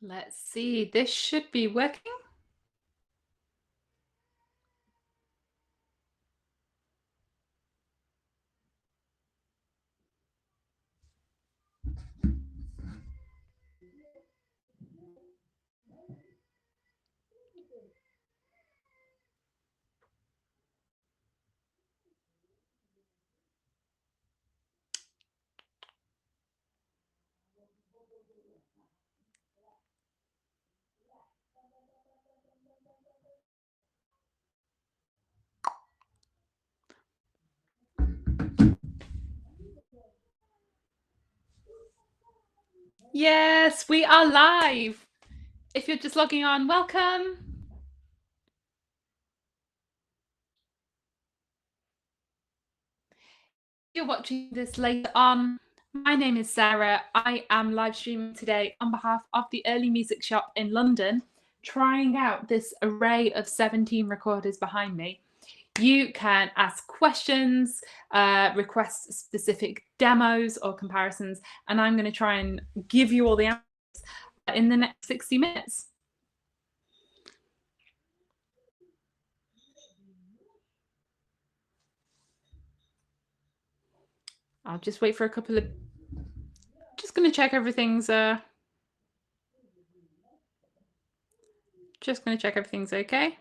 Let's see. This should be working. Yes, we are live. If you're just logging on, welcome. If you're watching this later on, my name is Sarah. I am live streaming today on behalf of the Early Music Shop in London, trying out this array of 17 recorders behind me. You can ask questions, request specific demos or comparisons, and I'm going to try and give you all the answers in the next 60 minutes. I'll just wait for a couple of, just going to check everything's, just going to check everything's okay.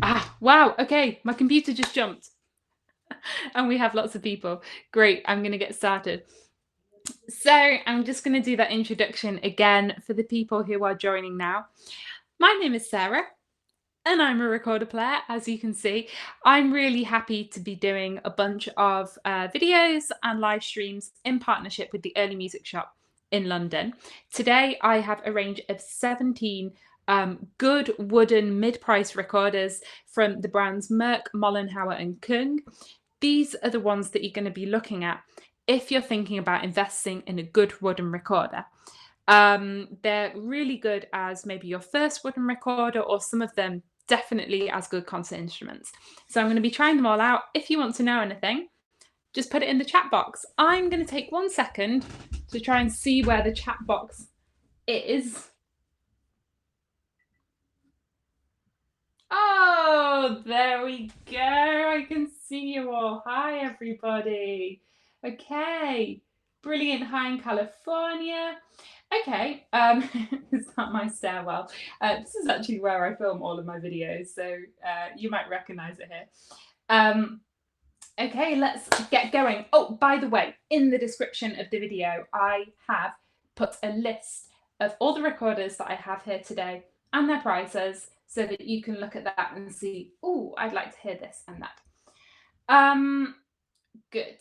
Ah, wow, okay, my computer just jumped. And we have lots of people. Great, I'm going to get started. So I'm just going to do that introduction again for the people who are joining now. My name is Sarah, and I'm a recorder player, as you can see. I'm really happy to be doing a bunch of videos and live streams in partnership with the Early Music Shop in London. Today, I have a range of 17 good wooden mid-price recorders from the brands Moeck, Mollenhauer and Küng. These are the ones that you're going to be looking at if you're thinking about investing in a good wooden recorder. They're really good as maybe your first wooden recorder, or some of them definitely as good concert instruments. So I'm going to be trying them all out. If you want to know anything, just put it in the chat box. I'm going to take 1 second to try and see where the chat box is. Oh, there we go. I can see you all. Hi, everybody. Okay, brilliant. Hi in California. Okay, it's not my stairwell. This is actually where I film all of my videos, so you might recognize it here. Okay, let's get going. Oh, by the way, in the description of the video, I have put a list of all the recorders that I have here today and their prices, so that you can look at that and see, oh, I'd like to hear this and that. Good.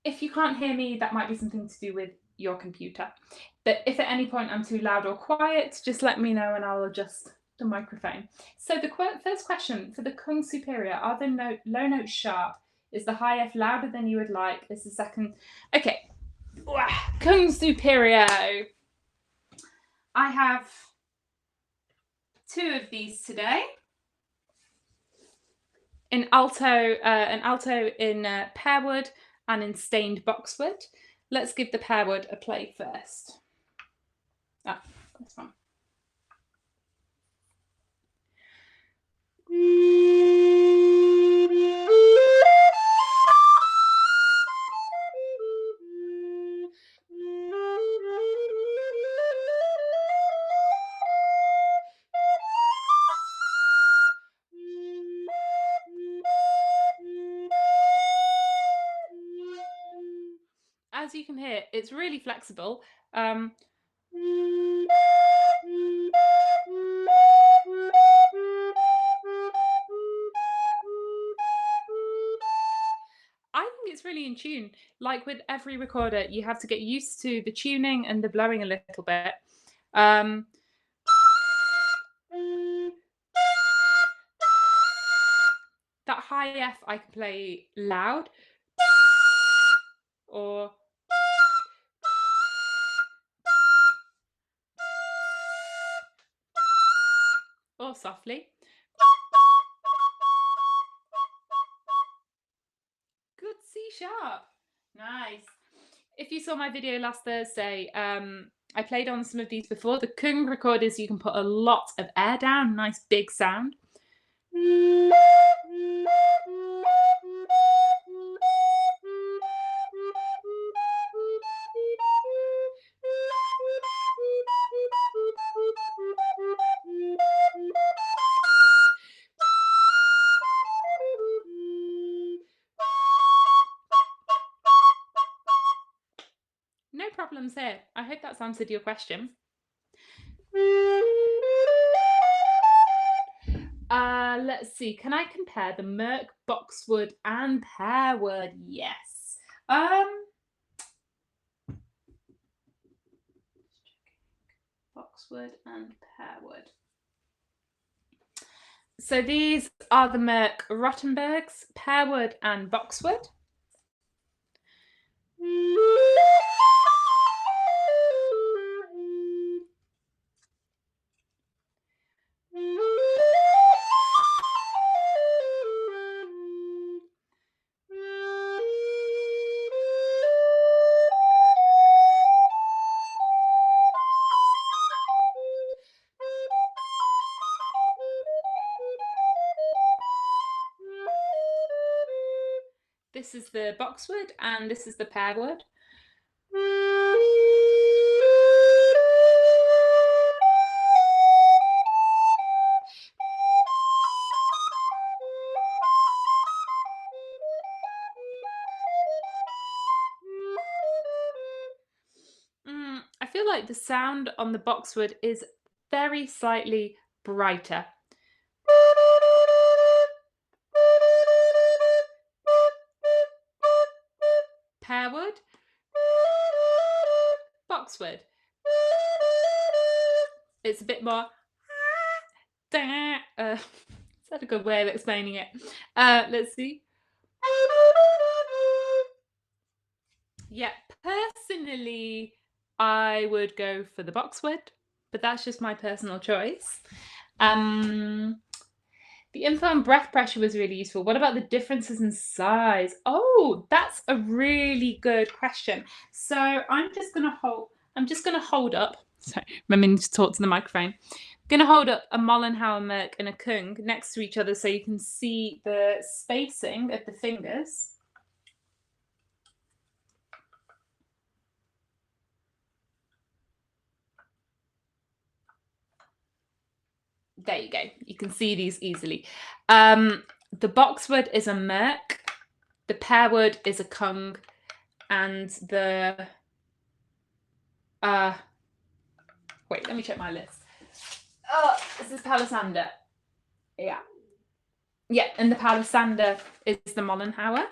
If you can't hear me, that might be something to do with your computer. But if at any point I'm too loud or quiet, just let me know and I'll adjust the microphone. So the first question for the Küng Superior, are the low notes sharp? Is the high F louder than you would like? Is the second... Okay. Küng Superio. I have 2 of these today. An alto in Pearwood and in stained Boxwood. Let's give the Pearwood a play first. Ah, this one. As you can hear, it's really flexible. I think it's really in tune. Like with every recorder, you have to get used to the tuning and the blowing a little bit. That high F I can play loud, or softly. sharp. Nice. If you saw my video last Thursday, I played on some of these before. The Küng recorders, you can put a lot of air down, nice big sound. No problems here. I hope that's answered your question. Let's see. Can I compare the Moeck, Boxwood, and Pearwood? Yes. Boxwood and Pearwood. So these are the Moeck Rottenburghs, Pearwood and Boxwood. This is the Boxwood and this is the Pearwood. I feel like the sound on the Boxwood is very slightly brighter. Pearwood, Boxwood. It's a bit more. Is that a good way of explaining it? Let's see. Yeah, personally, I would go for the Boxwood, but that's just my personal choice. The info on breath pressure was really useful. What about the differences in size? Oh, that's a really good question. So I'm just gonna hold up. Sorry, remember to talk to the microphone. I'm gonna hold up a Mollenhauer and Moeck and a Küng next to each other so you can see the spacing of the fingers. There you go. You can see these easily. The Boxwood is a Moeck, the Pearwood is a Küng, and the wait, let me check my list. Oh, this is Palisander. Yeah. Yeah, and the Palisander is the Mollenhauer.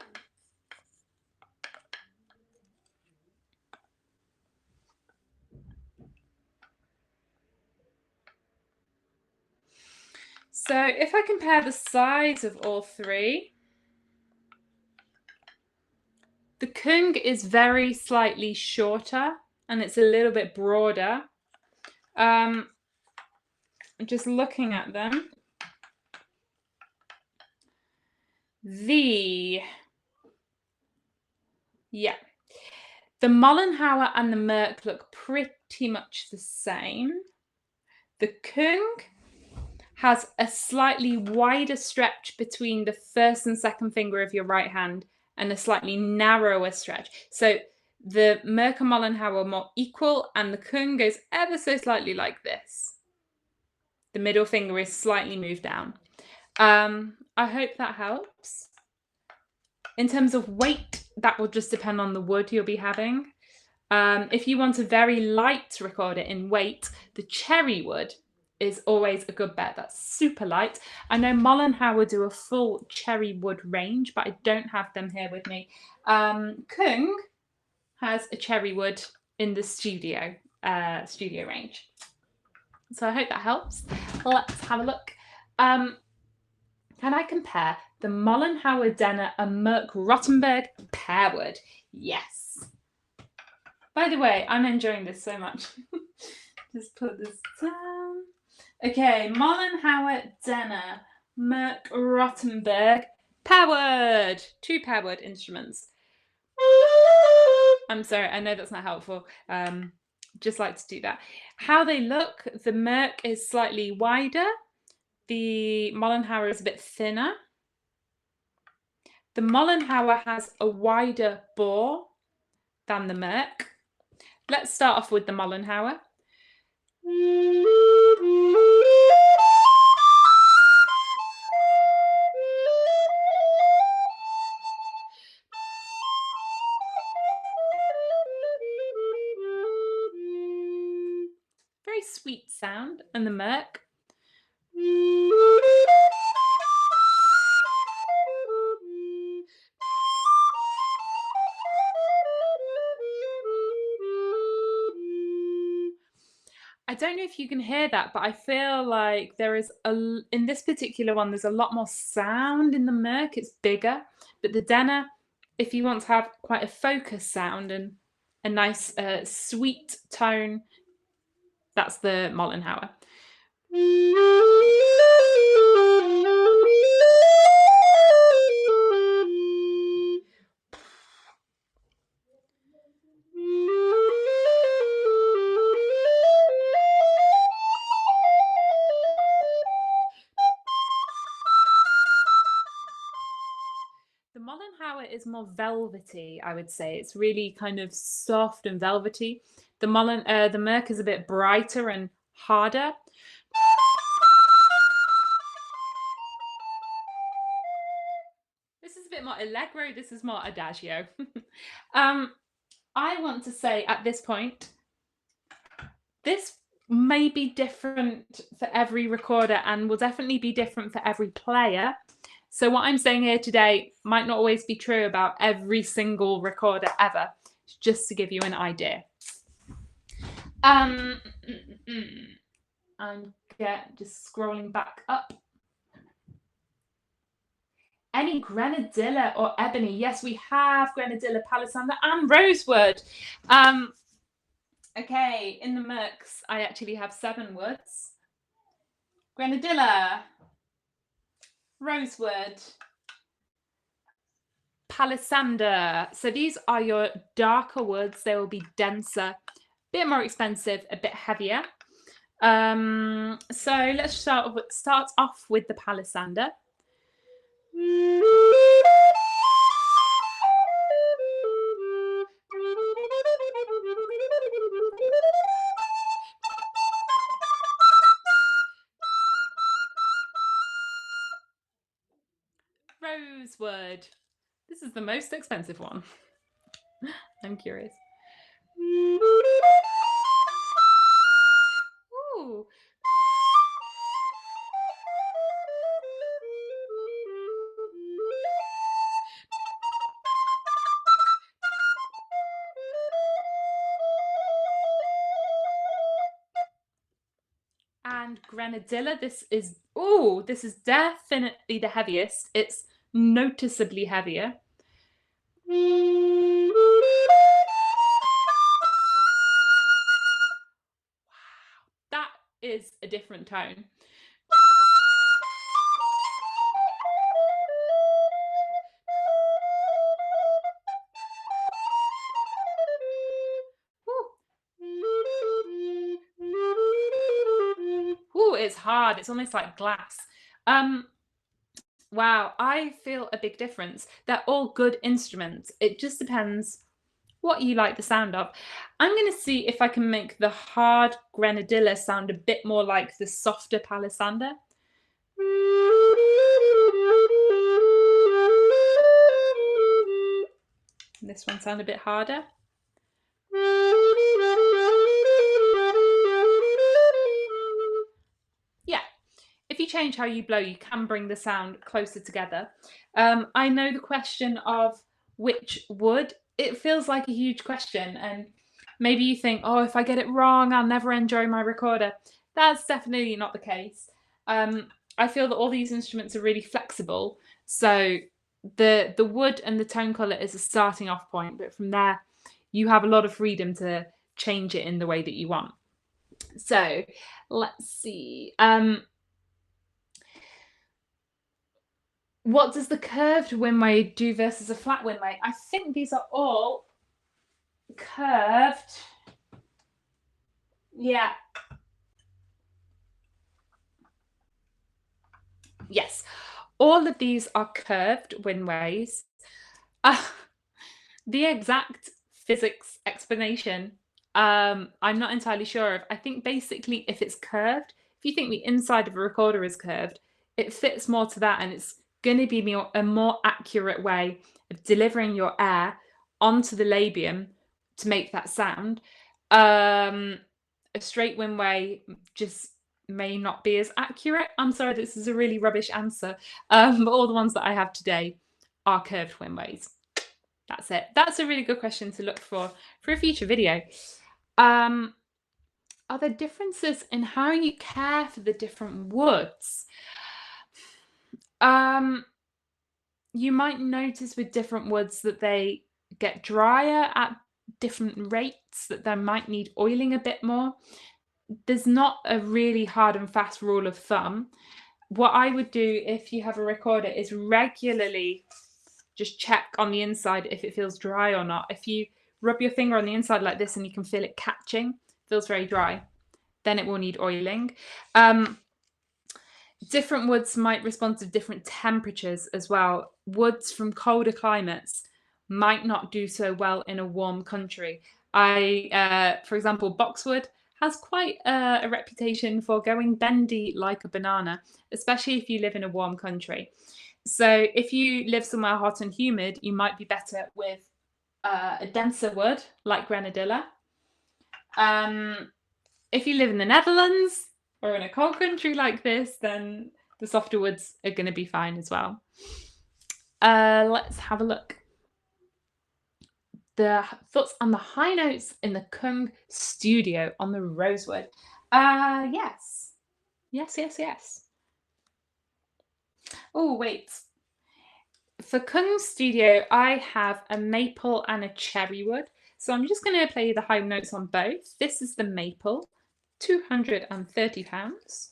So if I compare the size of all three, the Küng is very slightly shorter and it's a little bit broader. I'm just looking at them. The Mollenhauer and the Moeck look pretty much the same. The Küng has a slightly wider stretch between the first and second finger of your right hand and a slightly narrower stretch. So the Moeck and Mollenhauer are more equal and the Küng goes ever so slightly like this. The middle finger is slightly moved down. I hope that helps. In terms of weight, that will just depend on the wood you'll be having. If you want a very light recorder in weight, the cherry wood is always a good bet. That's super light. I know Mollenhauer do a full cherry wood range, but I don't have them here with me. Küng has a cherry wood in the studio range. So I hope that helps. Let's have a look. Can I compare the Mollenhauer Denner and Moeck Rottenburgh Pearwood? Yes. By the way, I'm enjoying this so much. Just put this down. Okay, Mollenhauer Denner, Moeck Rottenburgh Pearwood. Two Pearwood instruments. I'm sorry, I know that's not helpful. Just like to do that. How they look, the Moeck is slightly wider. The Mollenhauer is a bit thinner. The Mollenhauer has a wider bore than the Moeck. Let's start off with the Mollenhauer. Very sweet sound. And the Moeck. I don't know if you can hear that, but I feel like there is in this particular one, there's a lot more sound in the Moeck. It's bigger, but the Denner, if you want to have quite a focused sound and a nice sweet tone, that's the Mollenhauer. The Mollenhauer is more velvety, I would say. It's really kind of soft and velvety. The Moeck is a bit brighter and harder. This is a bit more allegro. This is more adagio. I want to say at this point, this may be different for every recorder and will definitely be different for every player. So what I'm saying here today might not always be true about every single recorder ever, just to give you an idea. I'm just scrolling back up. Any Grenadilla or ebony? Yes, we have Grenadilla, Palisander, and Rosewood. Okay, in the Moecks, I actually have 7 woods. Grenadilla, Rosewood, Palisander. So these are your darker woods. They will be denser, a bit more expensive, a bit heavier. So let's start off with the Palisander. Rosewood. This is the most expensive one. I'm curious. Ooh. And Grenadilla, this is definitely the heaviest. It's noticeably heavier. Wow, that is a different tone. Ooh, it's hard. It's almost like glass. Wow, I feel a big difference. They're all good instruments. It just depends what you like the sound of. I'm going to see if I can make the hard Grenadilla sound a bit more like the softer Palisander. And this one sound a bit harder. Yeah, if you change how you blow, you can bring the sound closer together. I know the question of which wood, it feels like a huge question, and maybe you think, oh, if I get it wrong, I'll never enjoy my recorder. That's definitely not the case. I feel that all these instruments are really flexible, so the wood and the tone color is a starting off point, but from there you have a lot of freedom to change it in the way that you want. So let's see. What does the curved windway do versus a flat windway? I think these are all curved. Yeah. Yes. All of these are curved windways. The exact physics explanation, I'm not entirely sure of. I think basically if it's curved, if you think the inside of a recorder is curved, it fits more to that, and it's going to be a more accurate way of delivering your air onto the labium to make that sound. A straight windway just may not be as accurate. I'm sorry, this is a really rubbish answer. But all the ones that I have today are curved windways. That's it. That's a really good question to look for a future video. Are there differences in how you care for the different woods? You might notice with different woods that they get drier at different rates, that they might need oiling a bit more. There's not a really hard and fast rule of thumb. What I would do if you have a recorder is regularly just check on the inside if it feels dry or not. If you rub your finger on the inside like this and you can feel it catching, feels very dry, then it will need oiling. Different woods might respond to different temperatures as well. Woods from colder climates might not do so well in a warm country. For example, Boxwood has quite a reputation for going bendy like a banana, especially if you live in a warm country. So if you live somewhere hot and humid, you might be better with a denser wood like granadilla. If you live in the Netherlands or in a cold country like this, then the softer woods are going to be fine as well. Let's have a look. The thoughts on the high notes in the Küng Studio on the Rosewood. Yes. Yes. Oh, wait. For Küng Studio, I have a maple and a cherry wood. So I'm just going to play the high notes on both. This is the maple, £230.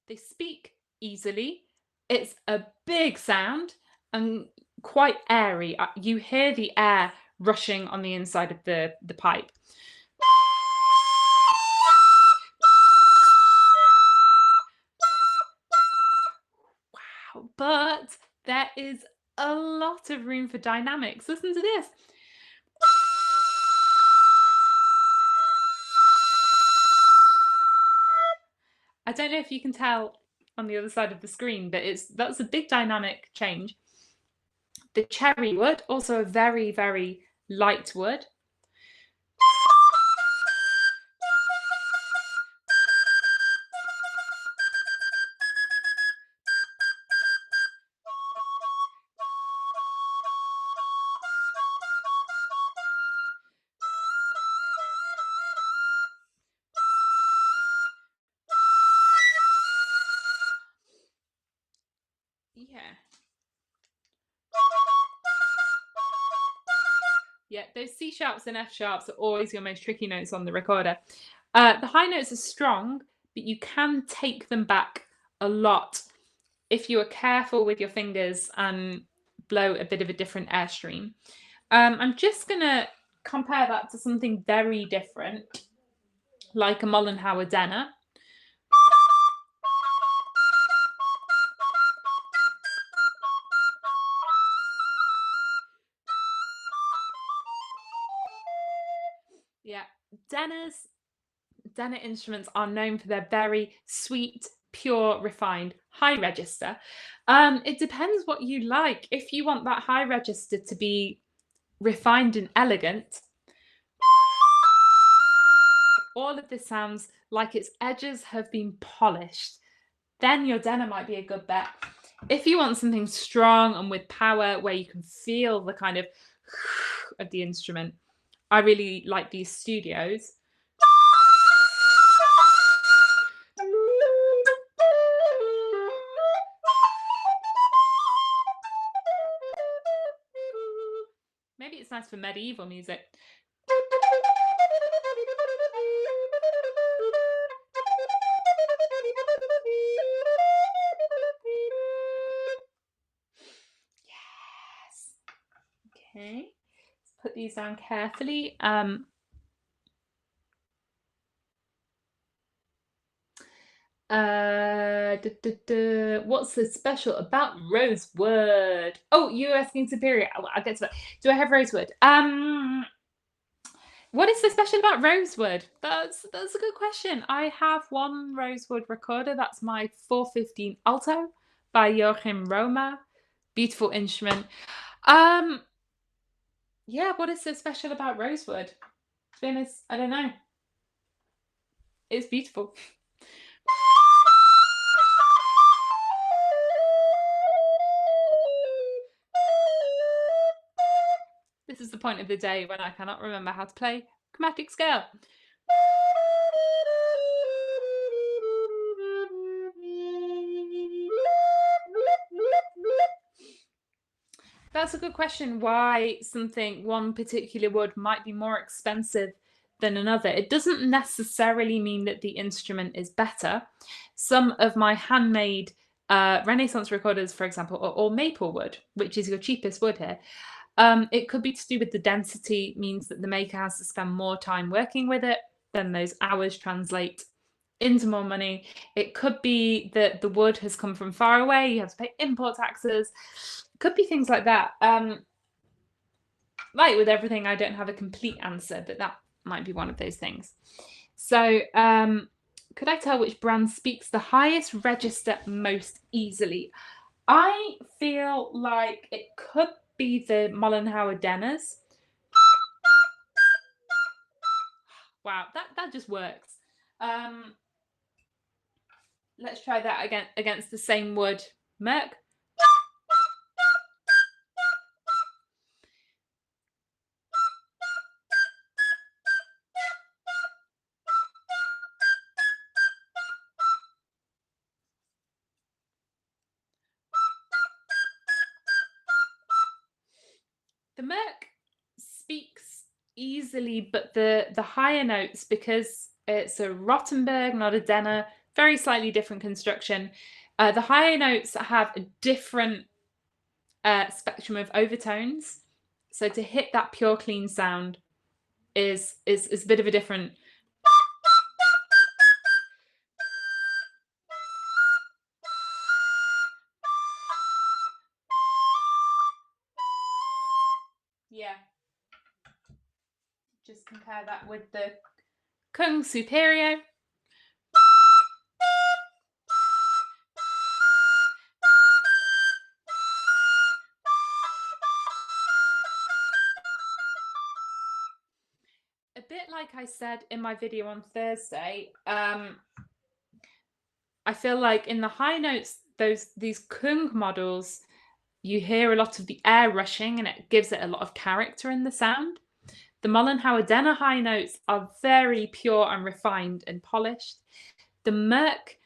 They speak easily. It's a big sound and quite airy. You hear the air rushing on the inside of the pipe. Wow, but there is a lot of room for dynamics. Listen to this. I don't know if you can tell on the other side of the screen, but that's a big dynamic change. The cherry wood, also a very, very light wood. Yeah, those C sharps and F sharps are always your most tricky notes on the recorder. The high notes are strong, but you can take them back a lot if you are careful with your fingers and blow a bit of a different airstream. I'm just going to compare that to something very different, like a Mollenhauer tenor. Yeah, tenor instruments are known for their very sweet, pure, refined high register. It depends what you like. If you want that high register to be refined and elegant, all of this sounds like its edges have been polished, then your tenor might be a good bet. If you want something strong and with power where you can feel the kind of of the instrument, I really like these studios. Maybe it's nice for medieval music. put these down carefully. What's so special about Rosewood? Oh, you're asking Superio. I'll get to that. Do I have Rosewood? What is so special about Rosewood? That's a good question. I have one Rosewood recorder. That's my 415 alto by Joachim Roma. Beautiful instrument. Yeah, what is so special about Rosewood? To be honest, I don't know. It's beautiful. This is the point of the day when I cannot remember how to play chromatic scale. That's a good question, why one particular wood might be more expensive than another. It doesn't necessarily mean that the instrument is better. Some of my handmade Renaissance recorders, for example, are all maple wood, which is your cheapest wood here. It could be to do with the density, means that the maker has to spend more time working with it, then those hours translate into more money. It could be that the wood has come from far away, you have to pay import taxes. Could be things like that. Like with everything, I don't have a complete answer, but that might be one of those things. So could I tell which brand speaks the highest register most easily? I feel like it could be the Mollenhauer tenors. Wow, that just works. Let's try that again against the same wood. Moeck. The Moeck speaks easily, but the higher notes, because it's a Rottenburgh, not a tenor, very slightly different construction. The higher notes have a different spectrum of overtones. So to hit that pure clean sound is a bit of a different. Yeah. Just compare that with the Küng Superio. A bit like I said in my video on Thursday, I feel like in the high notes, these Küng models, you hear a lot of the air rushing and it gives it a lot of character in the sound. The Mollenhauer tenor high notes are very pure and refined and polished. The Moeck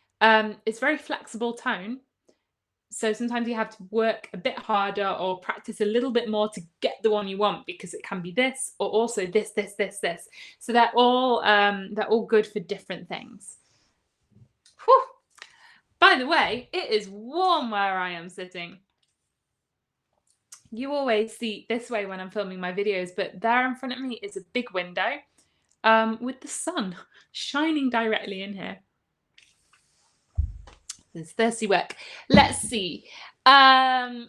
is very flexible tone. So sometimes you have to work a bit harder or practice a little bit more to get the one you want, because it can be this or also this. So they're all good for different things. Whew. By the way, it is warm where I am sitting. You always see this way when I'm filming my videos, but there in front of me is a big window with the sun shining directly in here. It's thirsty work. Let's see. Can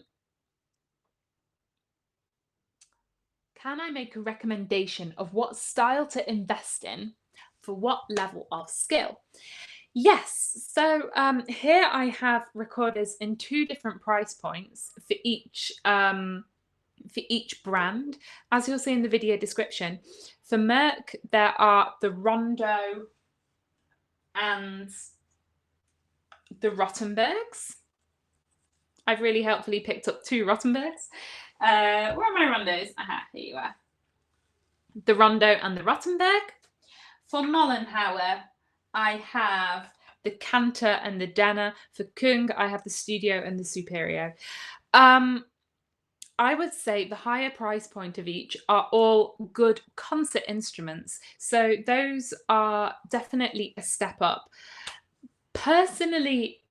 I make a recommendation of what style to invest in for what level of skill? Yes. So here I have recorders in 2 different price points for each brand, as you'll see in the video description. For Moeck, there are the Rondo and the Rottenburgs. I've really helpfully picked up 2 Rottenburgs. Where are my Rondos? Aha, here you are. The Rondo and the Rottenburg. For Mollenhauer, I have the Canta and the tenor. For Küng, I have the Studio and the Superio. I would say the higher price point of each are all good concert instruments. So those are definitely a step up. Personally,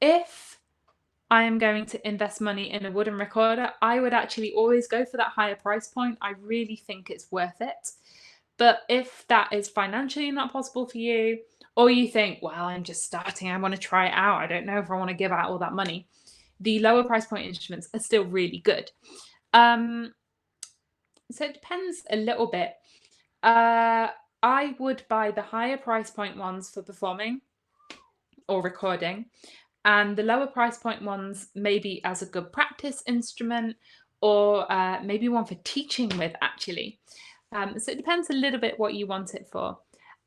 if I am going to invest money in a wooden recorder, I would actually always go for that higher price point. I really think it's worth it. But if that is financially not possible for you, or you think, well, I'm just starting, I want to try it out, I don't know if I want to give out all that money, the lower price point instruments are still really good. So it depends a little bit. I would buy the higher price point ones for performing or recording, and the lower price point ones maybe as a good practice instrument, or maybe one for teaching with, actually. So it depends a little bit what you want it for.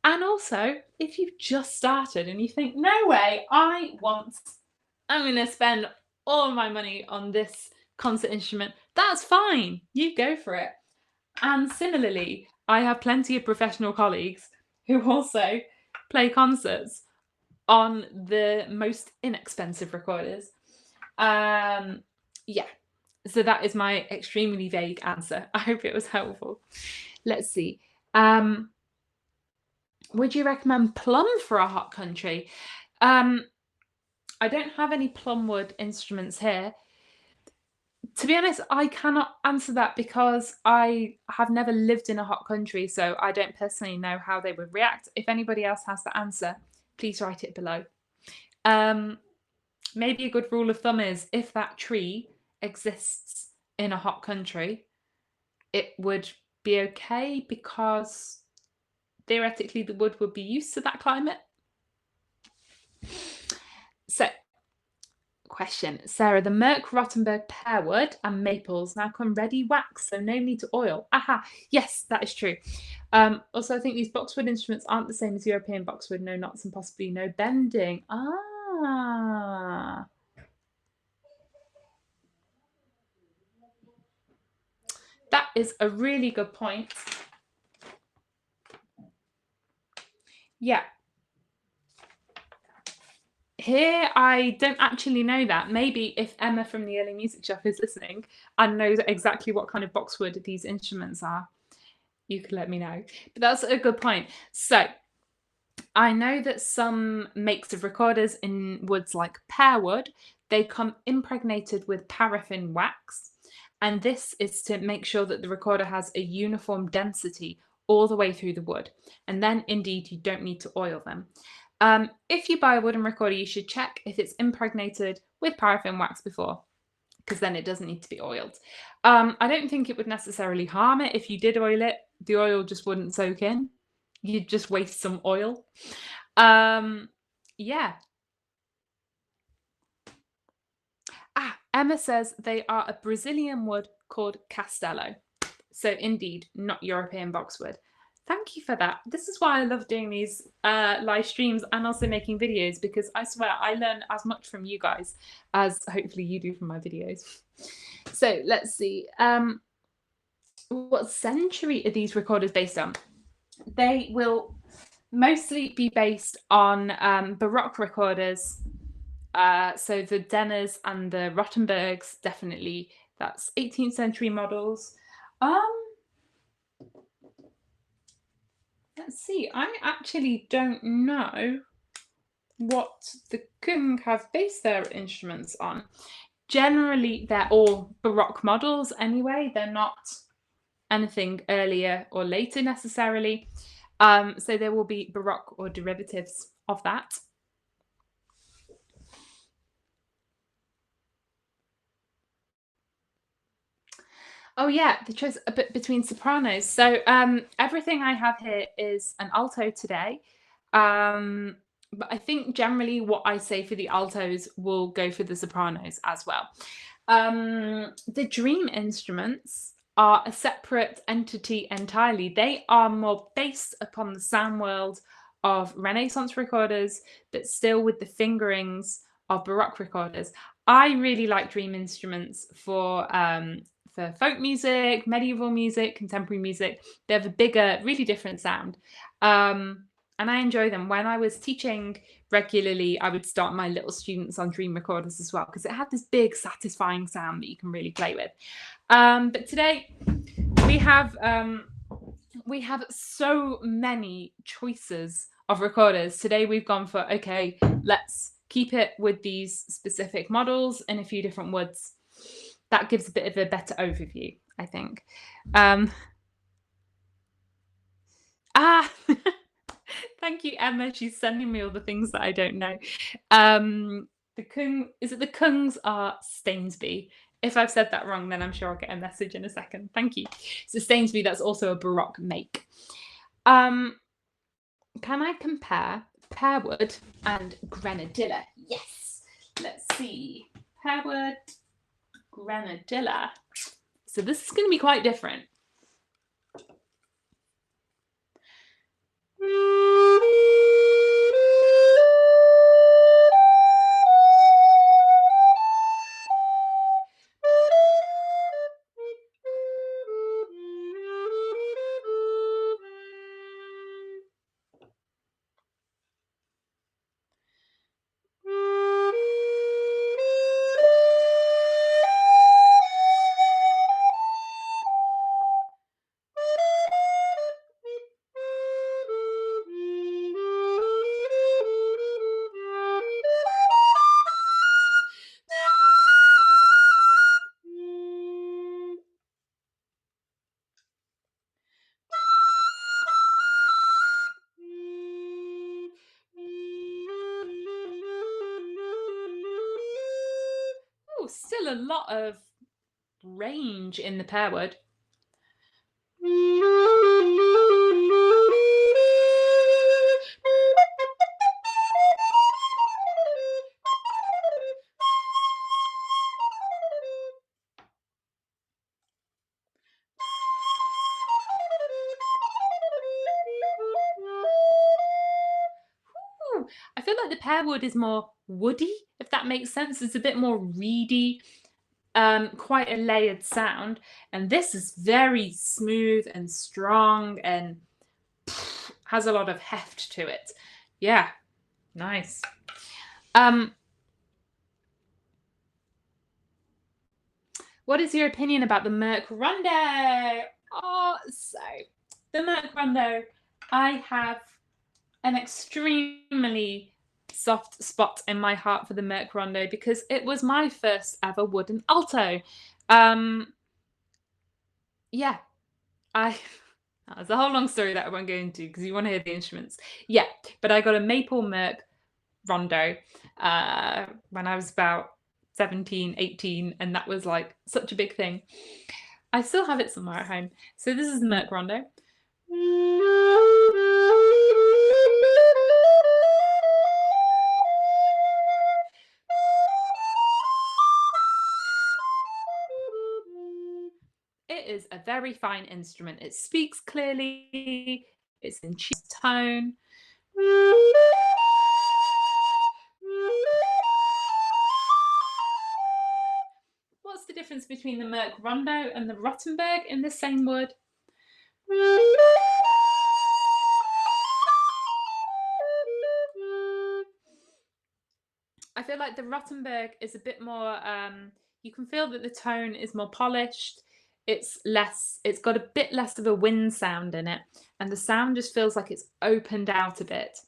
And also, if you've just started and you think, no way, I'm going to spend all my money on this concert instrument, that's fine. You go for it. And similarly, I have plenty of professional colleagues who also play concerts on the most inexpensive recorders. Yeah, so that is my extremely vague answer. I hope it was helpful. Let's see. Would you recommend plum for a hot country? I don't have any plumwood instruments here. To be honest, I cannot answer that because I have never lived in a hot country, so I don't personally know how they would react. If anybody else has the answer, please write it below. Maybe a good rule of thumb is if that tree exists in a hot country, it would be okay because theoretically the wood would be used to that climate. So, question. Sarah, the Moeck, Rottenburgh, Pearwood and maples now come ready wax, so no need to oil. Aha, yes, that is true. Also, I think these Boxwood instruments aren't the same as European Boxwood, no knots and possibly no bending. Ah. That is a really good point. Yeah. Here, I don't actually know that. Maybe if Emma from the Early Music Shop is listening and knows exactly what kind of boxwood these instruments are, you could let me know. But that's a good point. So, I know that some makes of recorders in woods like Pearwood, they come impregnated with paraffin wax. And this is to make sure that the recorder has a uniform density all the way through the wood. And then indeed, you don't need to oil them. If you buy a wooden recorder, you should check if it's impregnated with paraffin wax before, because then it doesn't need to be oiled. I don't think it would necessarily harm it if you did oil it. The oil just wouldn't soak in. You'd just waste some oil. Yeah. Emma says they are a Brazilian wood called Castelo. So indeed, not European boxwood. Thank you for that. This is why I love doing these live streams and also making videos, because I swear I learn as much from you guys as hopefully you do from my videos. So let's see. What century are these recorders based on? They will mostly be based on Baroque recorders. So the Denners and the Rottenburgs, definitely. That's 18th century models. Let's see, I actually don't know what the Küng have based their instruments on. Generally, they're all Baroque models anyway. They're not anything earlier or later necessarily. So there will be Baroque or derivatives of that. Oh yeah, the choice a bit between sopranos. So everything I have here is an alto today. But I think generally what I say for the altos will go for the sopranos as well. The dream instruments are a separate entity entirely. They are more based upon the sound world of Renaissance recorders, but still with the fingerings of Baroque recorders. I really like dream instruments for folk music, medieval music, contemporary music. They have a bigger, really different sound. And I enjoy them. When I was teaching regularly, I would start my little students on dream recorders as well, because it had this big, satisfying sound that you can really play with. But today we have so many choices of recorders. Today we've gone for, okay, let's keep it with these specific models in a few different woods. That gives a bit of a better overview, I think. Thank you, Emma. She's sending me all the things that I don't know. The Kungs are Stainsby. If I've said that wrong, then I'm sure I'll get a message in a second. Thank you. So Stainsby, that's also a Baroque make. Can I compare Pearwood and Grenadilla? Yes. Let's see. Pearwood, Grenadilla. So this is going to be quite different. Still a lot of range in the Pearwood. I feel like the Pearwood is more woody, if that makes sense. It's a bit more reedy, quite a layered sound. And this is very smooth and strong and has a lot of heft to it. Yeah, nice. What is your opinion about the Moeck Rondo? Oh, so the Moeck Rondo, I have an extremely soft spot in my heart for the Moeck Rondo because it was my first ever wooden alto. Yeah, that's a whole long story that I won't go into because you want to hear the instruments. Yeah, but I got a maple Moeck Rondo when I was about 17, 18, and that was like such a big thing. I still have it somewhere at home. So this is the Moeck Rondo. It is a very fine instrument. It speaks clearly. It's in tone. What's the difference between the Moeck Rondo and the Rottenburgh in the same wood? I feel like the Rottenburgh is a bit more, you can feel that the tone is more polished. It's got a bit less of a wind sound in it. And the sound just feels like it's opened out a bit.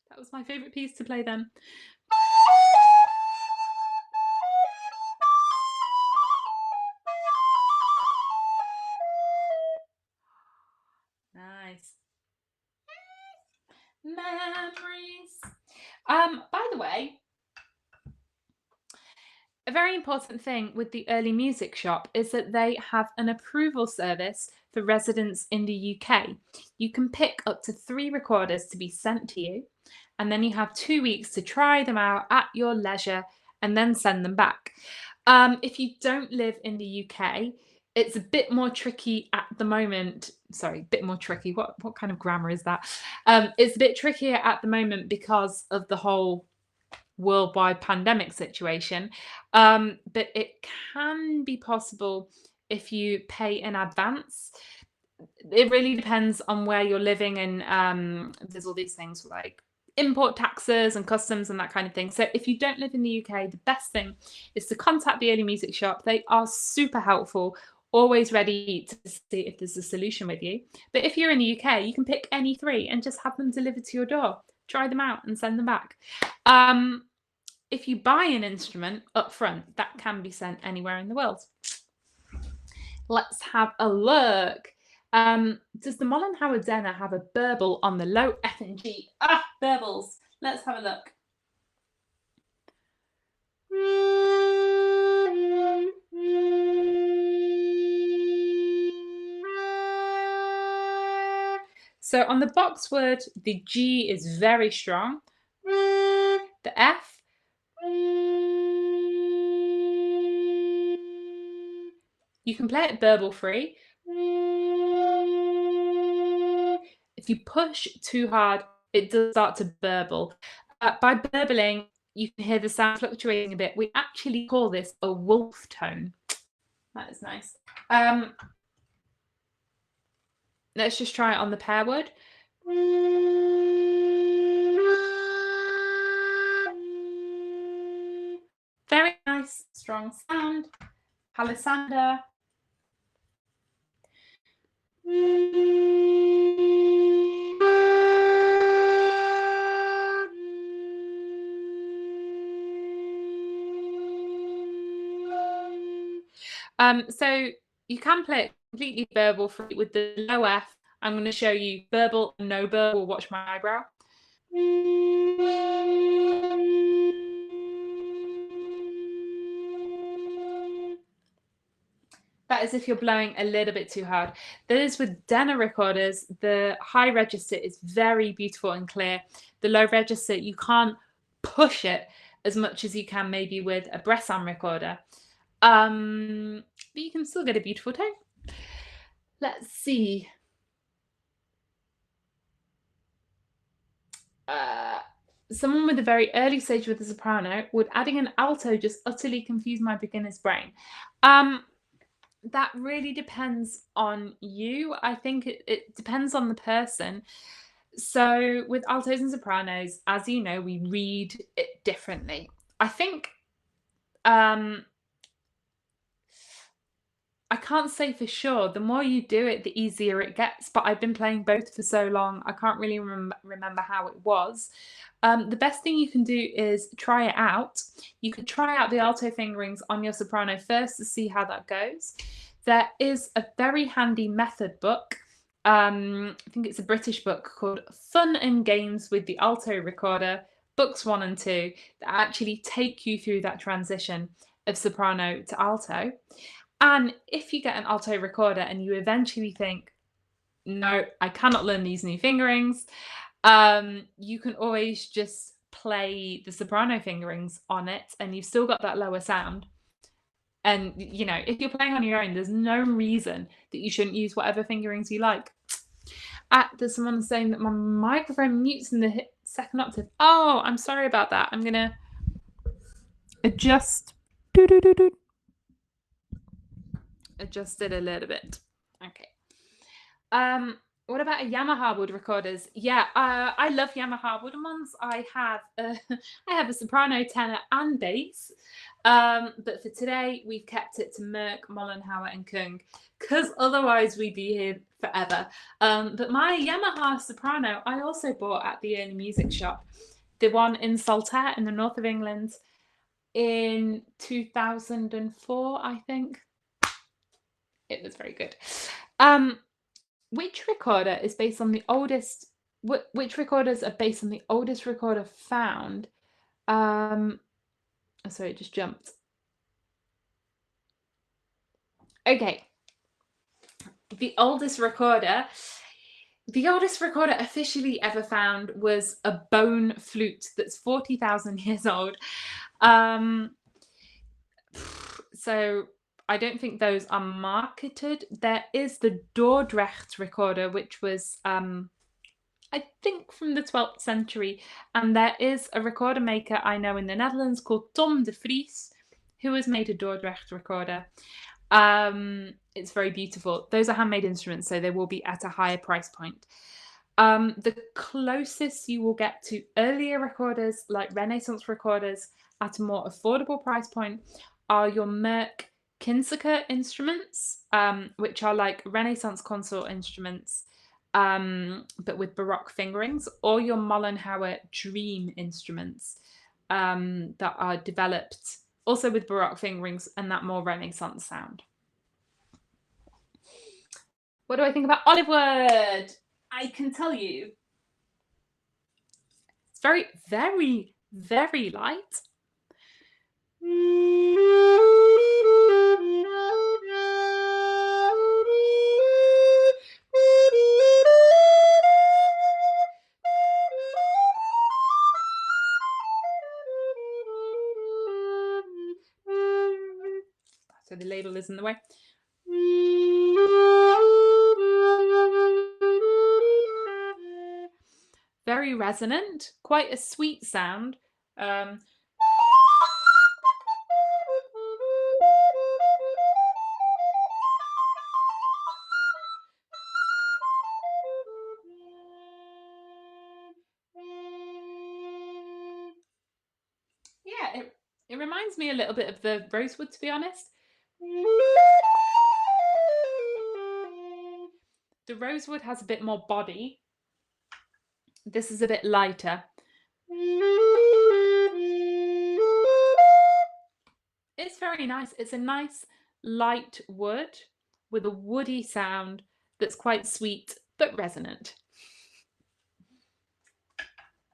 That was my favourite piece to play then. Nice. Memories. By the way, a very important thing with the Early Music Shop is that they have an approval service for residents in the UK. You can pick up to 3 recorders to be sent to you, and then you have 2 weeks to try them out at your leisure and then send them back. If you don't live in the UK, it's a bit more tricky at the moment. Sorry, bit more tricky. What kind of grammar is that? It's a bit trickier at the moment because of the whole worldwide pandemic situation. But it can be possible if you pay in advance. it really depends on where you're living, and there's all these things like import taxes and customs and that kind of thing. So if you don't live in the UK, the best thing is to contact the early music shop. They are super helpful, always ready to see if there's a solution with you. But if you're in the UK, you can pick any three and just have them delivered to your door. Try them out and send them back. If you buy an instrument up front, that can be sent anywhere in the world. Let's have a look. Does the Mollenhauer tenor have a burble on the low F and G? Burbles. Let's have a look. So on the Boxwood, the G is very strong. The F. You can play it burble free. If you push too hard, it does start to burble. By burbling, you can hear the sound fluctuating a bit. We actually call this a wolf tone. That is nice. Let's just try it on the Pearwood. Very nice, strong sound. Palisander. So you can play it completely burble free with the low F. I'm going to show you burble and no burble. Watch my eyebrow. That is if you're blowing a little bit too hard. That is with tenor recorders, the high register is very beautiful and clear. The low register, you can't push it as much as you can maybe with a Bresson recorder. But you can still get a beautiful tone. Let's see. Someone with a very early stage with a soprano, would adding an alto just utterly confuse my beginner's brain? That really depends on you. I think it depends on the person. So with altos and sopranos, as you know, we read it differently. I think I can't say for sure. The more you do it, the easier it gets. But I've been playing both for so long, I can't really remember how it was. The best thing you can do is try it out. You could try out the alto fingerings on your soprano first to see how that goes. There is a very handy method book. I think it's a British book called Fun and Games with the Alto Recorder, books 1 and 2, that actually take you through that transition of soprano to alto. And if you get an alto recorder and you eventually think, no, I cannot learn these new fingerings, you can always just play the soprano fingerings on it and you've still got that lower sound. And, you know, if you're playing on your own, there's no reason that you shouldn't use whatever fingerings you like. There's someone saying that my microphone mutes in the second octave. Oh, I'm sorry about that. I'm going to adjust. Adjust it a little bit. Okay. What about a Yamaha wood recorders? Yeah, I love Yamaha wooden ones. I have a soprano, tenor, and bass. But for today, we've kept it to Moeck, Mollenhauer, and Küng, because otherwise we'd be here forever. But my Yamaha soprano, I also bought at the early music shop, the one in Saltaire in the north of England, in 2004, I think. It was very good. Which recorder is based on the oldest? Which recorders are based on the oldest recorder found? Sorry, it just jumped. Okay. The oldest recorder officially ever found was a bone flute that's 40,000 years old. So I don't think those are marketed. There is the Dordrecht recorder, which was, I think, from the 12th century. And there is a recorder maker I know in the Netherlands called Tom de Vries, who has made a Dordrecht recorder. It's very beautiful. Those are handmade instruments, so they will be at a higher price point. The closest you will get to earlier recorders, like Renaissance recorders, at a more affordable price point, are your Moeck Kinsiker instruments, which are like Renaissance consort instruments, but with Baroque fingerings, or your Mollenhauer Dream instruments, that are developed also with Baroque fingerings and that more Renaissance sound. What do I think about Olivewood? I can tell you, it's very, very, very light. So the label is in the way. Very resonant, quite a sweet sound. Yeah, it reminds me a little bit of the Rosewood, to be honest. The Rosewood has a bit more body. This is a bit lighter. It's very nice. It's a nice light wood with a woody sound that's quite sweet but resonant.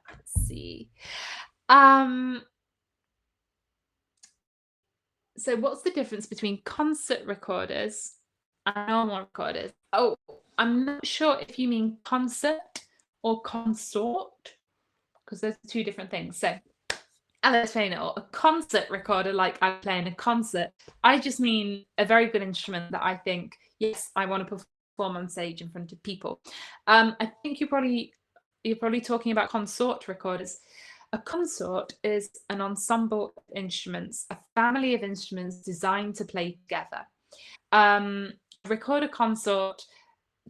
Let's see. So what's the difference between concert recorders and normal recorders? Oh, I'm not sure if you mean concert or consort, because those are two different things. So I'll explain it all. A concert recorder, like I play in a concert, I just mean a very good instrument that I think, yes, I want to perform on stage in front of people. I think you're probably talking about consort recorders. A consort is an ensemble of instruments, a family of instruments designed to play together. Recorder consort,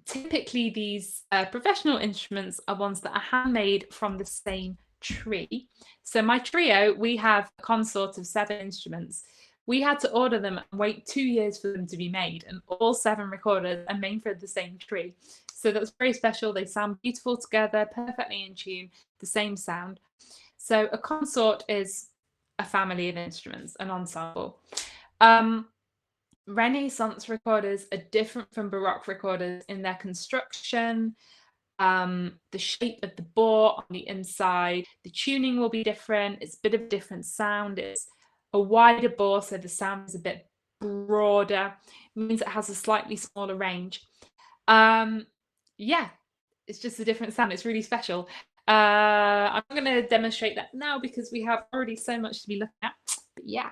typically these professional instruments are ones that are handmade from the same tree. So my trio, we have a consort of 7 instruments. We had to order them and wait 2 years for them to be made, and all 7 recorders are made from the same tree. So that's very special. They sound beautiful together, perfectly in tune, the same sound. So a consort is a family of instruments, an ensemble. Renaissance recorders are different from Baroque recorders in their construction, the shape of the bore on the inside, the tuning will be different. It's a bit of a different sound. It's a wider bore, so the sound is a bit broader. It means it has a slightly smaller range. Yeah, it's just a different sound. It's really special. I'm not going to demonstrate that now because we have already so much to be looking at. But yeah.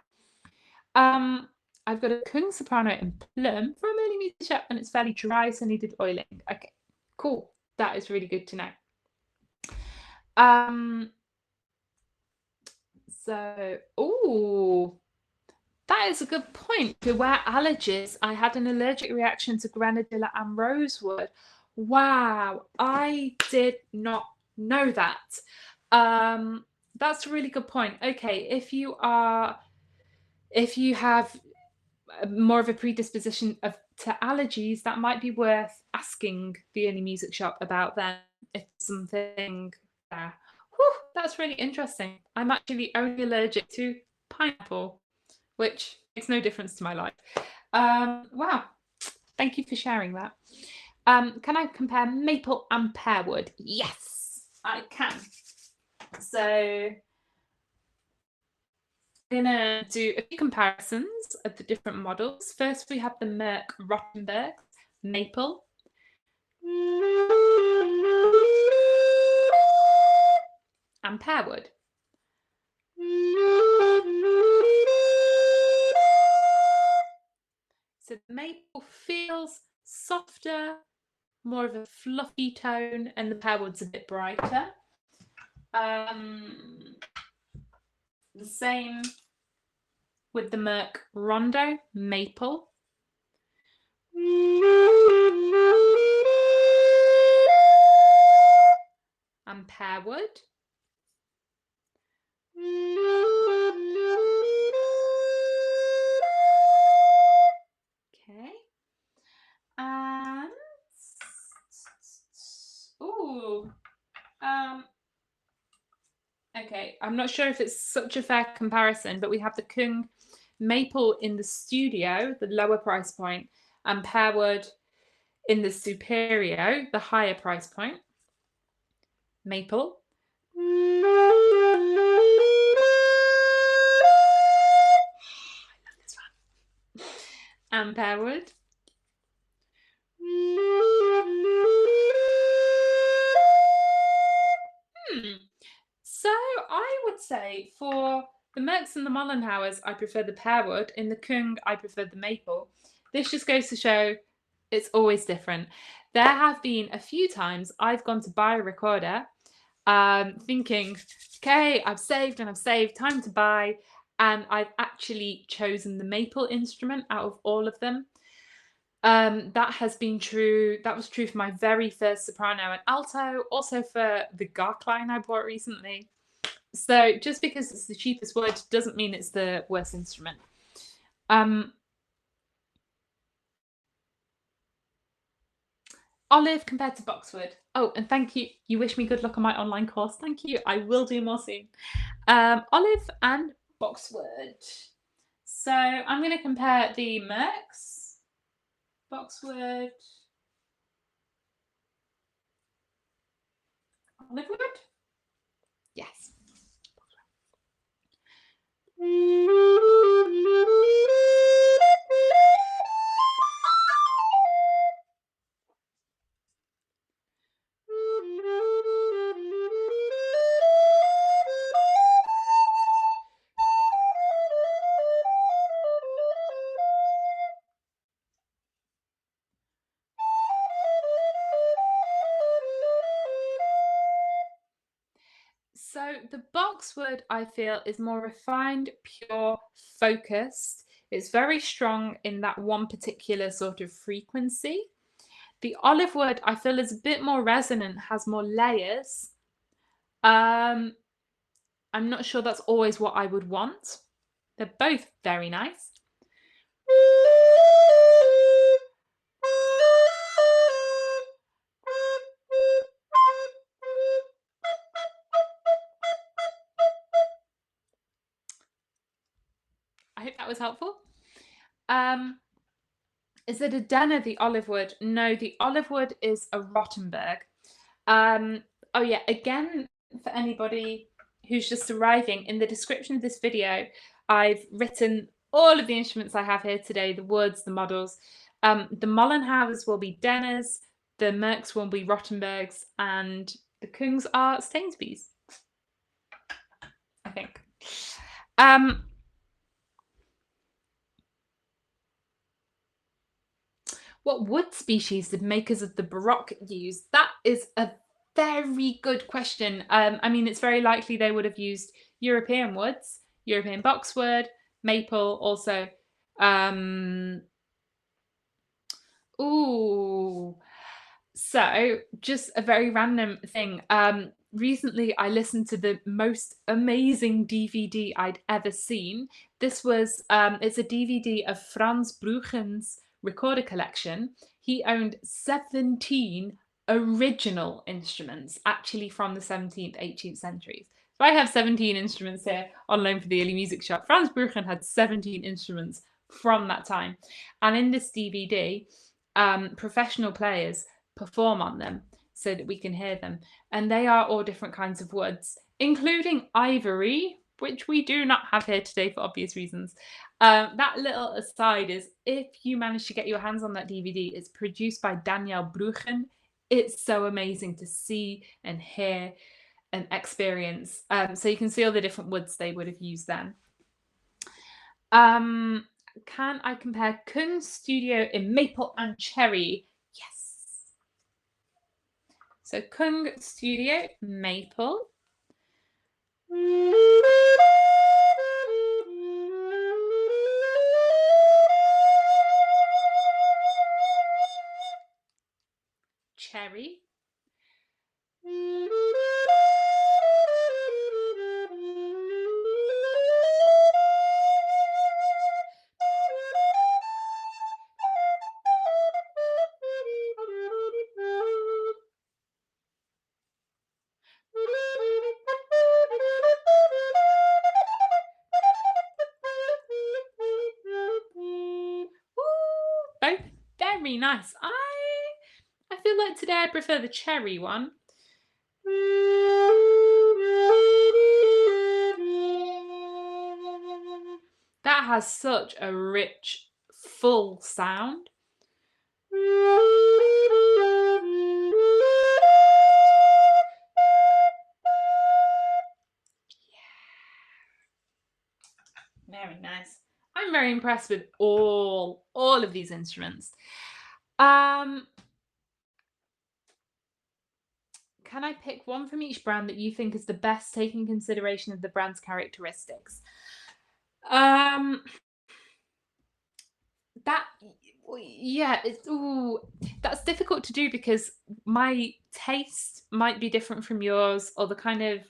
I've got a Küng soprano in plum from early music shop, and it's fairly dry, so needed oiling. Okay, cool. That is really good to know. That is a good point. Beware allergies. I had an allergic reaction to Grenadilla and Rosewood. Wow, I did not know that. That's a really good point. Okay, if you have more of a predisposition to allergies, that might be worth asking the early music shop about then, if something there. Whew, that's really interesting. I'm actually only allergic to pineapple, which makes no difference to my life. Wow, thank you for sharing that. Can I compare maple and pearwood? Yes, I can. So I'm gonna do a few comparisons of the different models. First, we have the Moeck Rottenburgh maple. And pearwood. So the maple feels softer, more of a fluffy tone, and the pearwood's a bit brighter. The same with the Moeck Rondo maple. And Pearwood. Okay. And okay, I'm not sure if it's such a fair comparison, but we have the Küng Maple in the Studio, the lower price point, and Pearwood in the Superio, the higher price point. Maple. I love this one. And Pearwood. So I would say for the Moecks and the Mollenhauers, I prefer the Pearwood. In the Küng, I prefer the Maple. This just goes to show it's always different. There have been a few times I've gone to buy a recorder thinking, okay, I've saved, time to buy. And I've actually chosen the Maple instrument out of all of them. That has been true. That was true for my very first soprano and alto, also for the Garkline I bought recently. So just because it's the cheapest wood doesn't mean it's the worst instrument. Olive compared to Boxwood. Oh, and thank you. You wish me good luck on my online course. Thank you. I will do more soon. Olive and Boxwood. So I'm going to compare the Moecks, Boxwood, Olivewood. Yes. So the Boxwood, I feel, is more refined, pure, focused. It's very strong in that one particular sort of frequency. The Olivewood, I feel, is a bit more resonant, has more layers. I'm not sure that's always what I would want. They're both very nice. I hope that was helpful. Is it a Denner, the Olivewood? No, the Olivewood is a Rottenburgh. Oh yeah, again, for anybody who's just arriving, in the description of this video, I've written all of the instruments I have here today, the woods, the models. The Mollenhauers will be Denners, the Moecks will be Rottenburgs, and the Küngs are Stainsbys, I think. What wood species did makers of the Baroque use? That is a very good question. I mean, it's very likely they would have used European woods, European boxwood, maple, also. So just a very random thing. Recently, I listened to the most amazing DVD I'd ever seen. This was, it's a DVD of Frans Bruggen's recorder collection. He owned 17 original instruments, actually from the 17th, 18th centuries. So I have 17 instruments here on loan for the Early Music Shop. Frans Bruggen had 17 instruments from that time. And in this DVD, professional players perform on them so that we can hear them. And they are all different kinds of woods, including ivory, which we do not have here today for obvious reasons. That little aside is, if you manage to get your hands on that DVD, it's produced by Daniel Bruggen. It's so amazing to see and hear and experience. So you can see all the different woods they would have used then. Can I compare Küng Studio in maple and cherry? Yes. So Küng Studio, maple. very nice. I feel like today I prefer the cherry one. That has such a rich, full sound. Very nice. I'm very impressed with all of these instruments. Can I pick one from each brand that you think is the best, taking consideration of the brand's characteristics? Um, that yeah, that's difficult to do because my taste might be different from yours, or the kind of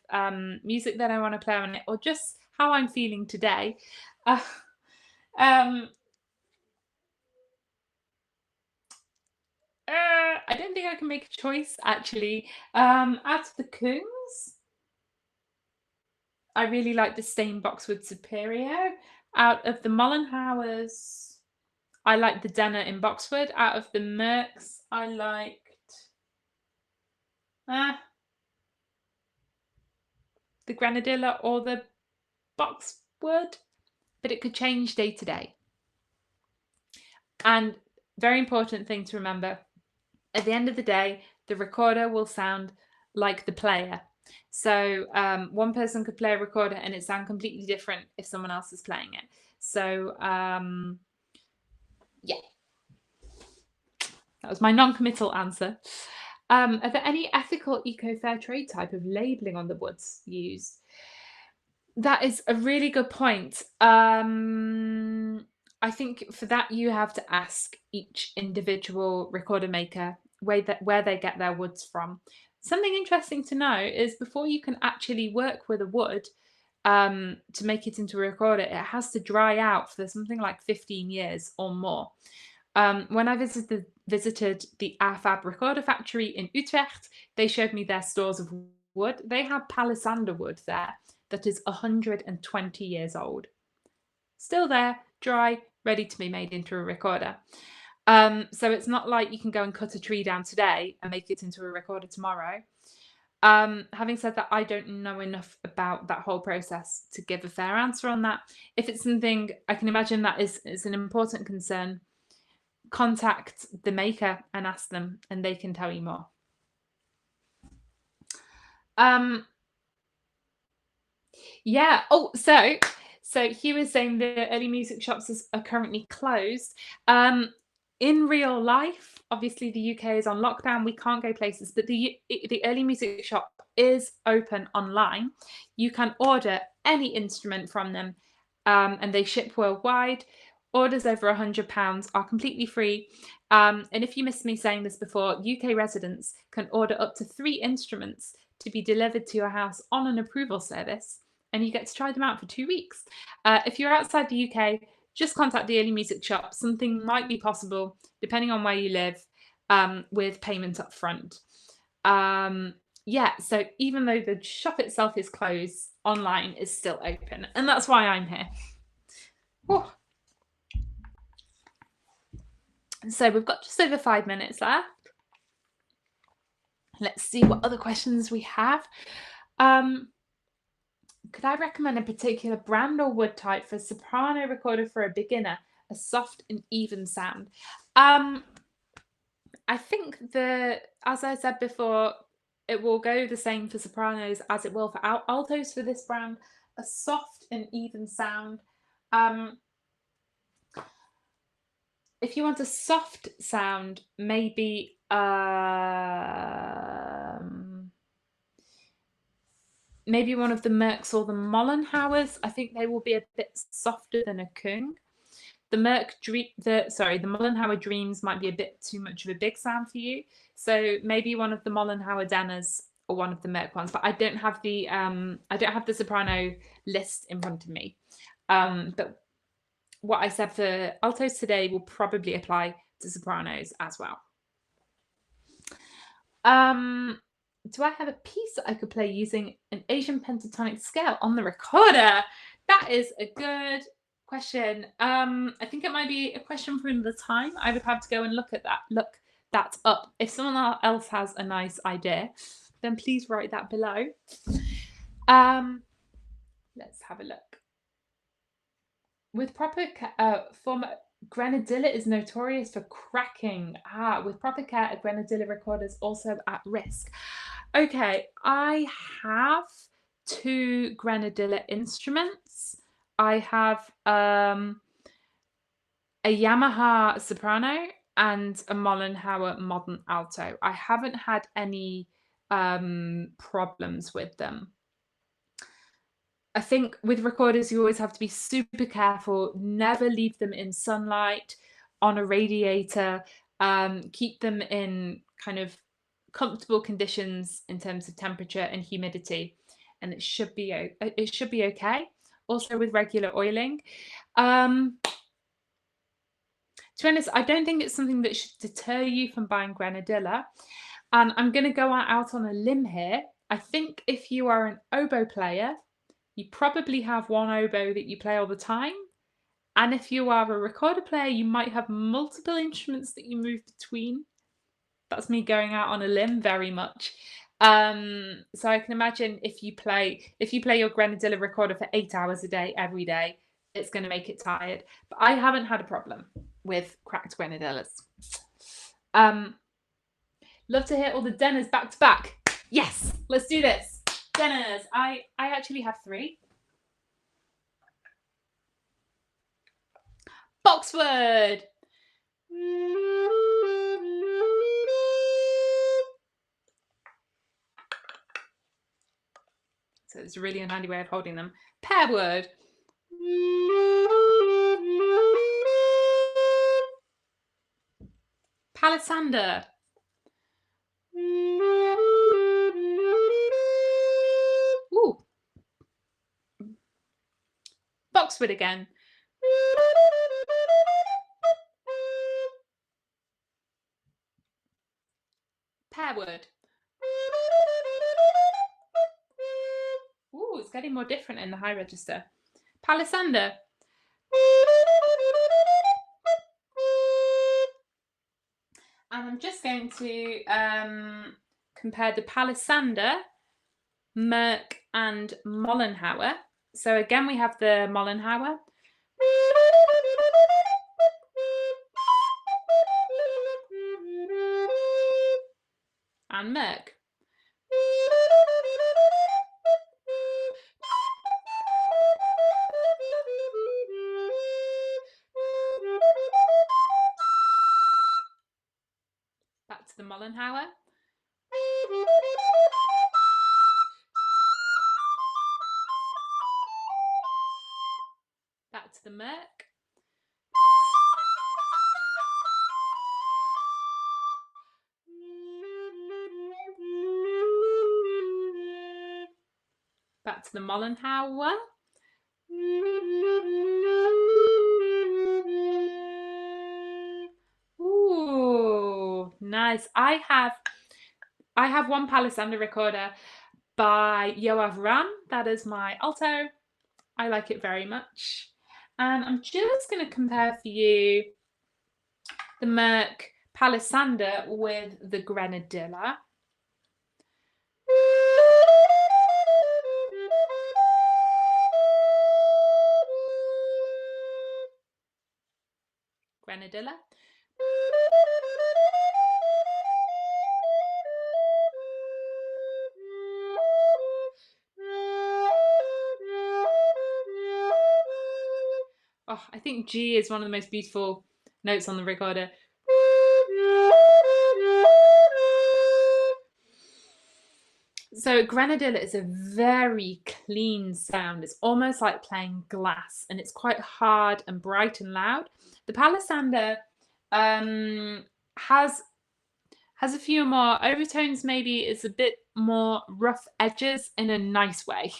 music that I want to play on it, or just how I'm feeling today. Uh, um, I don't think I can make a choice actually. Out of the Küng, I really like the stained Boxwood Superio. Out of the Mollenhauers, I like the Denner in Boxwood. Out of the Moecks, I liked the Grenadilla or the Boxwood, but it could change day to day. And very important thing to remember, at the end of the day, the recorder will sound like the player. So one person could play a recorder and it sound completely different if someone else is playing it. So yeah, that was my non-committal answer. Are there any ethical, eco-fair trade type of labelling on the woods used? That is a really good point. I think for that you have to ask each individual recorder maker where they get their woods from. Something interesting to know is before you can actually work with a wood to make it into a recorder, it has to dry out for something like 15 years or more. When I visited the AFAB recorder factory in Utrecht, they showed me their stores of wood. They have Palisander wood there that is 120 years old. Still there, dry, ready to be made into a recorder. So it's not like you can go and cut a tree down today and make it into a recorder tomorrow. Having said that, I don't know enough about that whole process to give a fair answer on that. If it's something I can imagine that is an important concern, contact the maker and ask them, and they can tell you more. Yeah. Oh, so Hugh is saying the early music shops are currently closed. In real life, obviously the UK is on lockdown. We can't go places, but the early music shop is open online. You can order any instrument from them, and they ship worldwide. Orders over £100 are completely free. And if you missed me saying this before, UK residents can order up to 3 instruments to be delivered to your house on an approval service, and you get to try them out for 2 weeks. If you're outside the UK, just contact the early music shop. Something might be possible, depending on where you live, with payment up front. Yeah, so even though the shop itself is closed, online is still open, and that's why I'm here. Whew. So we've got just over 5 minutes left. Let's see what other questions we have. Could I recommend a particular brand or wood type for a soprano recorder for a beginner? A soft and even sound. I think as I said before, it will go the same for sopranos as it will for altos for this brand. A soft and even sound. If you want a soft sound, maybe maybe one of the Moecks or the Mollenhauers. I think they will be a bit softer than a Küng. The Mollenhauer Dreams might be a bit too much of a big sound for you. So maybe one of the Mollenhauer Denners or one of the Moeck ones. But I don't have the soprano list in front of me. But what I said for altos today will probably apply to sopranos as well. Do I have a piece that I could play using an Asian pentatonic scale on the recorder? That is a good question. I think it might be a question for another time. I would have to go and look that up. If someone else has a nice idea, then please write that below. Let's have a look. With proper Grenadilla is notorious for cracking. With proper care, a Grenadilla recorder is also at risk. Okay, I have 2 Grenadilla instruments. I have a Yamaha soprano and a Mollenhauer modern alto. I haven't had any problems with them. I think with recorders, you always have to be super careful. Never leave them in sunlight, on a radiator. Keep them in kind of comfortable conditions in terms of temperature and humidity, and it should be okay. Also with regular oiling. To be honest, I don't think it's something that should deter you from buying Grenadilla. And I'm going to go out on a limb here. I think if you are an oboe player, you probably have one oboe that you play all the time. And if you are a recorder player, you might have multiple instruments that you move between. That's me going out on a limb very much. So I can imagine if you play your Grenadilla recorder for 8 hours a day, every day, it's going to make it tired. But I haven't had a problem with cracked Grenadillas. Love to hear all the tenors back to back. Yes, let's do this. Tenors. I actually have 3. Boxwood. So it's a really unhandy way of holding them. Pearwood. Palisander. Ooh. Boxwood again. Pearwood. Ooh, it's getting more different in the high register. Palisander. And I'm just going to compare the Palisander, Moeck, and Mollenhauer. So again, we have the Mollenhauer. And Moeck. Back to the Mollenhauer. Back to the Moeck. Back to the Mollenhauer. Ooh, nice. I have one Palisander recorder by Yoav Ram. That is my alto. I like it very much. And I'm just going to compare for you the Moeck Palisander with the Grenadilla. Grenadilla. Oh, I think G is one of the most beautiful notes on the recorder. So Grenadilla is a very clean sound. It's almost like playing glass, and it's quite hard and bright and loud. The Palisander has a few more overtones. Maybe it's a bit more rough edges in a nice way.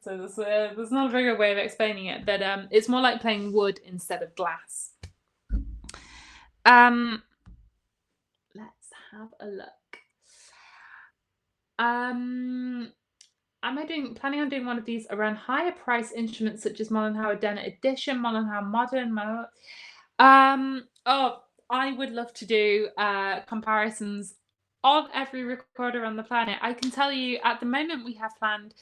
So there's not a very good way of explaining it, but it's more like playing wood instead of glass. Let's have a look. am I planning on doing one of these around higher price instruments such as Mollenhauer Den Edition, Mollenhauer Modern, oh, I would love to do comparisons of every recorder on the planet. I can tell you at the moment we have planned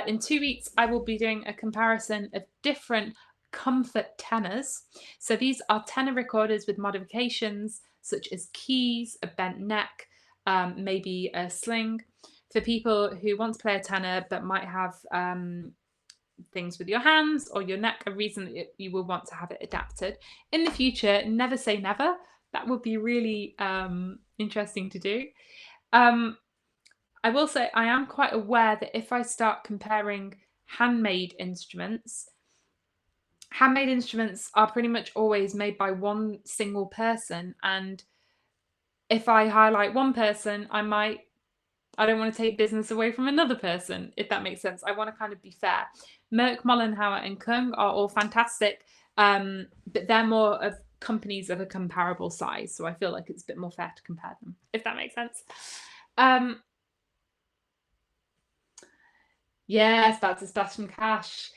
in 2 weeks I will be doing a comparison of different comfort tenors. So these are tenor recorders with modifications such as keys, a bent neck, maybe a sling. For people who want to play a tenor but might have things with your hands or your neck, a reason that you will want to have it adapted. In the future, never say never. That would be really interesting to do. I will say I am quite aware that if I start comparing handmade instruments are pretty much always made by one single person. And if I highlight one person, I don't want to take business away from another person, if that makes sense. I want to kind of be fair. Moeck, Mollenhauer, and Küng are all fantastic, but they're more of companies of a comparable size. So I feel like it's a bit more fair to compare them, if that makes sense. Yes, that's a splash from cash.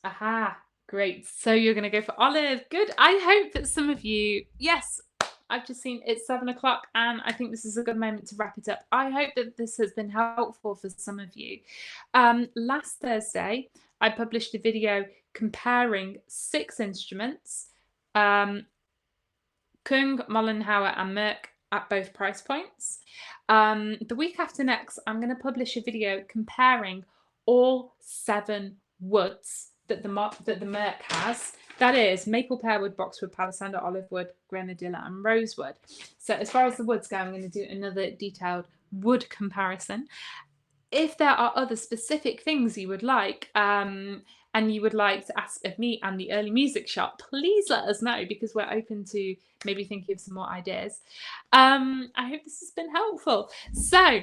Aha, great. So you're going to go for Olive. Good. I hope that some of you, yes, I've just seen it's 7 o'clock and I think this is a good moment to wrap it up. I hope that this has been helpful for some of you. Last Thursday, I published a video comparing 6 instruments, Küng, Mollenhauer and Moeck at both price points. The week after next, I'm going to publish a video comparing all 7 woods that the Moeck has. That is maple, pearwood, boxwood, palisander, olivewood, grenadilla, and rosewood. So as far as the woods go, I'm going to do another detailed wood comparison. If there are other specific things you would like, and you would like to ask of me and the Early Music Shop, please let us know, because we're open to maybe thinking of some more ideas. I hope this has been helpful. So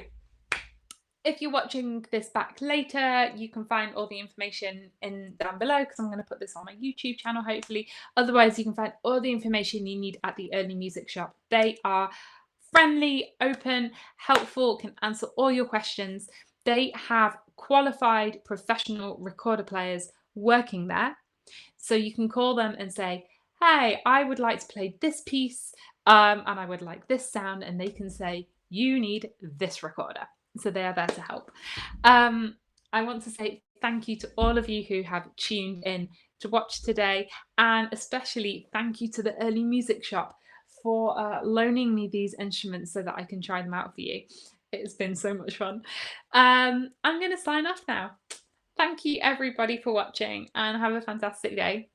if you're watching this back later, you can find all the information down below, because I'm going to put this on my YouTube channel, hopefully. Otherwise, you can find all the information you need at the Early Music Shop. They are friendly, open, helpful, can answer all your questions. They have qualified professional recorder players working there. So you can call them and say, hey, I would like to play this piece and I would like this sound. And they can say, you need this recorder. So they are there to help. I want to say thank you to all of you who have tuned in to watch today. And especially thank you to the Early Music Shop for loaning me these instruments so that I can try them out for you. It's been so much fun. I'm going to sign off now. Thank you everybody for watching and have a fantastic day.